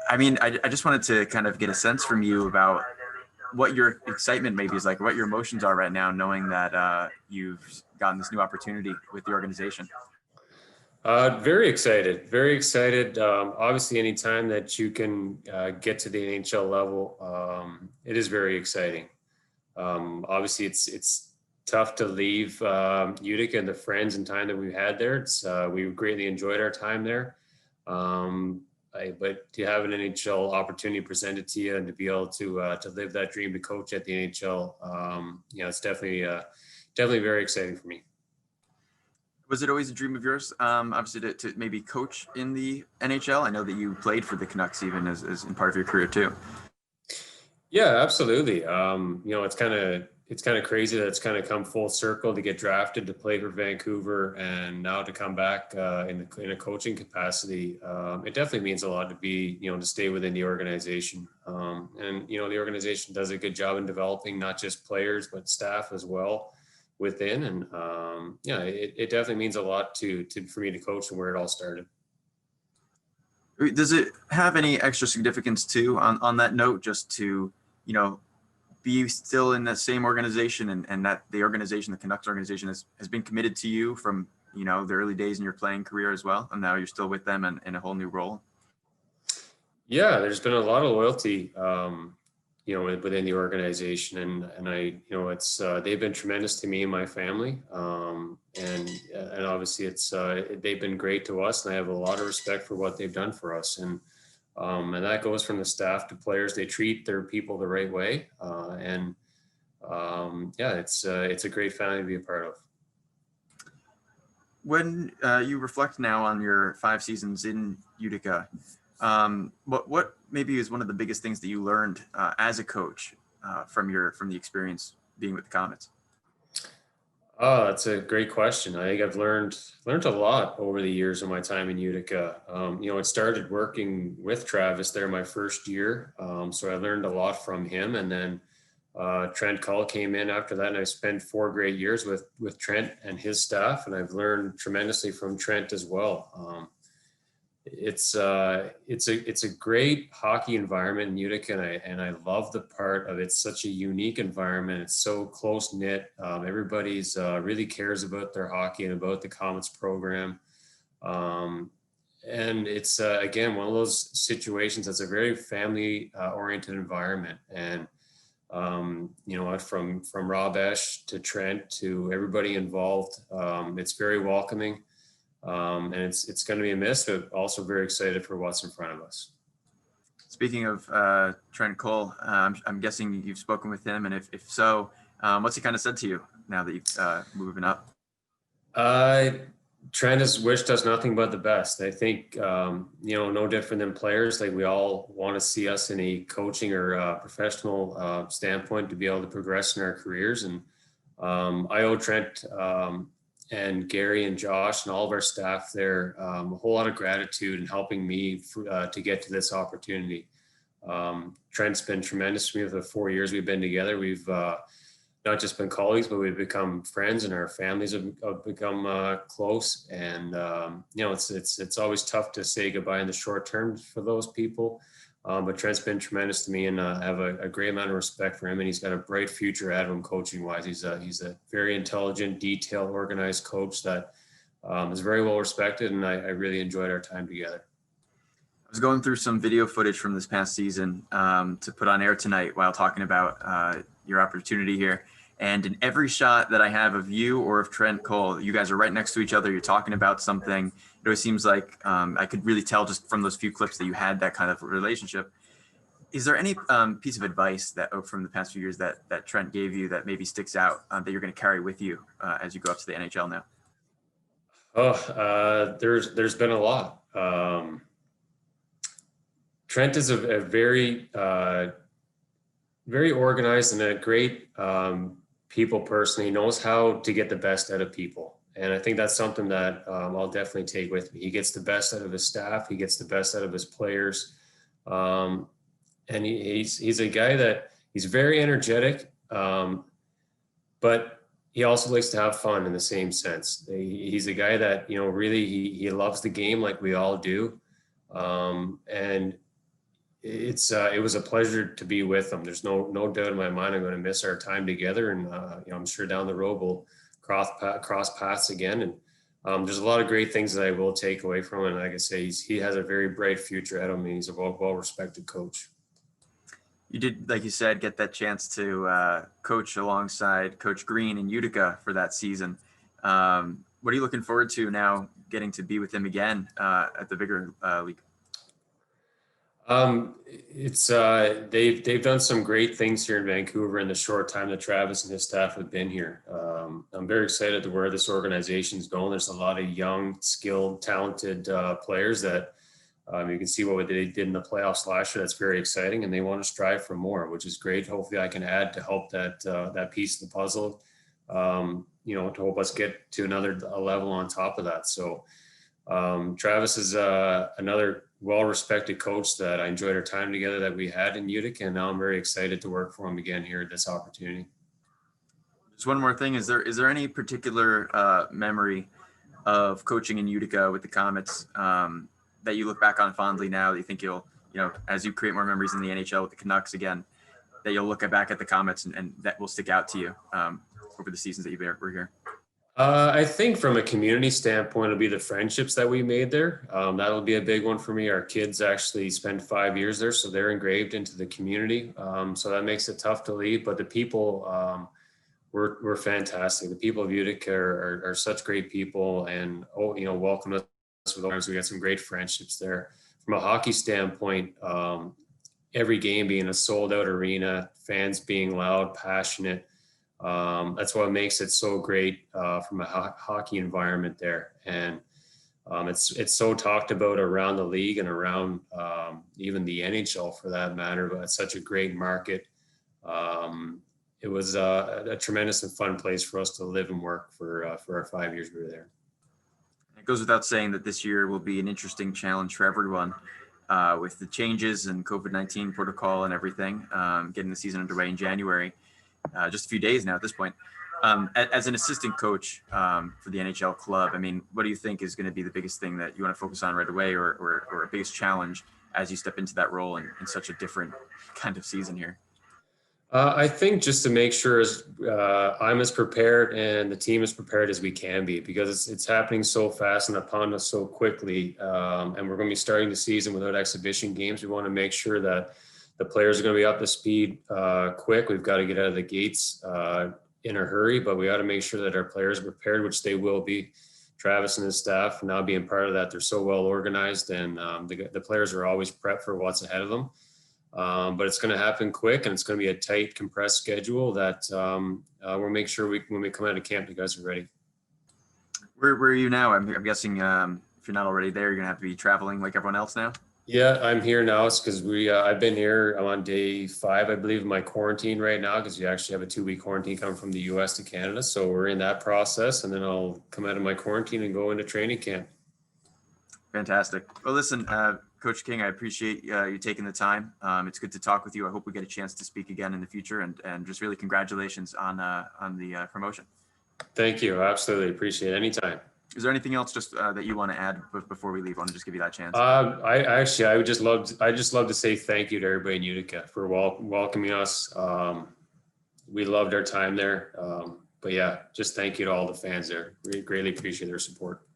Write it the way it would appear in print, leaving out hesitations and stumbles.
I mean, I just wanted to kind of get a sense from you about what your excitement maybe is like, what your emotions are right now, knowing that you've gotten this new opportunity with the organization. Very excited, very excited. Obviously, anytime that you can get to the NHL level, it is very exciting. Obviously, it's tough to leave Utica and the friends and time that we've had there. We greatly enjoyed our time there. But to have an NHL opportunity presented to you and to be able to live that dream to coach at the NHL, it's definitely very exciting for me. Was it always a dream of yours, obviously, to maybe coach in the NHL? I know that you played for the Canucks even as in part of your career too. Yeah, absolutely. It's kind of crazy that it's kind of come full circle to get drafted to play for Vancouver and now to come back in a coaching capacity. It definitely means a lot to be to stay within the organization. And the organization does a good job in developing not just players but staff as well within. And it definitely means a lot to for me to coach and where it all started. Does it have any extra significance too on that note, just to, you know, be still in the same organization and that the organization, the Canucks organization has been committed to you from, the early days in your playing career as well. And now you're still with them and in a whole new role. Yeah, there's been a lot of loyalty, within the organization, and it's they've been tremendous to me and my family, and obviously they've been great to us, and I have a lot of respect for what they've done for us, and that goes from the staff to players. They treat their people the right way, it's a great family to be a part of. When you reflect now on your 5 seasons in Utica, what maybe is one of the biggest things that you learned as a coach from the experience being with the Comets? Oh, that's a great question. I think I've learned a lot over the years of my time in Utica. It started working with Travis there my first year, so I learned a lot from him. And then Trent Cull came in after that, and I spent 4 great years with Trent and his staff, and I've learned tremendously from Trent as well. It's a great hockey environment in Utica, and I love the part of it's such a unique environment. It's so close knit. Everybody's really cares about their hockey and about the Comets program. And it's again one of those situations that's a very family oriented environment. And from Rob Esch to Trent to everybody involved, it's very welcoming. And it's going to be a miss, but also very excited for what's in front of us. Speaking of Trent Cole, I'm guessing you've spoken with him, and if so, what's he kind of said to you now that you've moving up? Trent has wished us nothing but the best. I think, no different than players. Like, we all want to see us in a coaching or professional standpoint to be able to progress in our careers. And I owe Trent and Gary and Josh and all of our staff there a whole lot of gratitude in helping me to get to this opportunity. Trent's been tremendous to me for the 4 years we've been together. We've not just been colleagues, but we've become friends, and our families have become close. And it's always tough to say goodbye in the short term for those people. But Trent's been tremendous to me, and I have a great amount of respect for him, and he's got a bright future ahead of him coaching wise. He's a very intelligent, detailed, organized coach that is very well respected, and I really enjoyed our time together. I was going through some video footage from this past season to put on air tonight while talking about your opportunity here. And in every shot that I have of you or of Trent Cole, you guys are right next to each other. You're talking about something. It always seems like I could really tell just from those few clips that you had that kind of relationship. Is there any piece of advice that from the past few years that Trent gave you that maybe sticks out that you're going to carry with you as you go up to the NHL now? There's been a lot. Trent is a very very organized and a great people person. He knows how to get the best out of people. And I think that's something that I'll definitely take with me. He gets the best out of his staff. He gets the best out of his players. And he's a guy that he's very energetic, but he also likes to have fun in the same sense. He's a guy that, really, he loves the game like we all do. And it was a pleasure to be with them. There's no doubt in my mind I'm going to miss our time together, and I'm sure down the road we'll cross paths again. And there's a lot of great things that I will take away from him. And like I say, he has a very bright future ahead of him. He's a well-respected coach. You did, like you said, get that chance to coach alongside Coach Green in Utica for that season. What are you looking forward to now, getting to be with him again at the bigger league? It's they've done some great things here in Vancouver in the short time that Travis and his staff have been here. I'm very excited to where this organization is going. There's a lot of young, skilled, talented players that you can see what they did in the playoffs last year. That's very exciting, and they want to strive for more, which is great. Hopefully, I can add to help that piece of the puzzle. To help us get to another level on top of that. So Travis is another well-respected coach that I enjoyed our time together that we had in Utica, and now I'm very excited to work for him again here at this opportunity. Just one more thing. Is there any particular memory of coaching in Utica with the Comets that you look back on fondly now, that you think you'll, as you create more memories in the NHL with the Canucks again, that you'll look back at the Comets and that will stick out to you over the seasons that you were here? I think from a community standpoint, it'll be the friendships that we made there. That'll be a big one for me. Our kids actually spent 5 years there, so they're engraved into the community. So that makes it tough to leave. But the people were fantastic. The people of Utica are such great people, and welcomed us with arms. We got some great friendships there. From a hockey standpoint, every game being a sold-out arena, fans being loud, passionate. That's what makes it so great from a hockey environment there. And it's so talked about around the league and around even the NHL for that matter, but it's such a great market. It was a tremendous and fun place for us to live and work for our 5 years we were there. It goes without saying that this year will be an interesting challenge for everyone with the changes and COVID-19 protocol and everything, getting the season underway in January. Just a few days now at this point. As an assistant coach for the NHL club, I mean, what do you think is going to be the biggest thing that you want to focus on right away, or a biggest challenge as you step into that role in such a different kind of season here? I think just to make sure I'm as prepared and the team as prepared as we can be, because it's happening so fast and upon us so quickly, and we're going to be starting the season without exhibition games. We want to make sure that the players are going to be up to speed quick. We've got to get out of the gates in a hurry, but we got to make sure that our players are prepared, which they will be. Travis and his staff, now being part of that, they're so well organized, and the players are always prepped for what's ahead of them. But it's going to happen quick, and it's going to be a tight, compressed schedule that we'll make sure when we come out of camp, you guys are ready. Where are you now? I'm guessing if you're not already there, you're going to have to be traveling like everyone else now? Yeah, I'm here now. It's because I've been here. I'm on day 5, I believe, of my quarantine right now, because you actually have a 2-week quarantine coming from the U.S. to Canada. So we're in that process, and then I'll come out of my quarantine and go into training camp. Fantastic. Well, listen, Coach King, I appreciate you taking the time. It's good to talk with you. I hope we get a chance to speak again in the future, and just really congratulations on the promotion. Thank you. I absolutely appreciate it. Anytime. Is there anything else just that you want to add before we leave? I want to just give you that chance. I would just love to say thank you to everybody in Utica for welcoming us. We loved our time there. But yeah, just thank you to all the fans there. We greatly appreciate their support.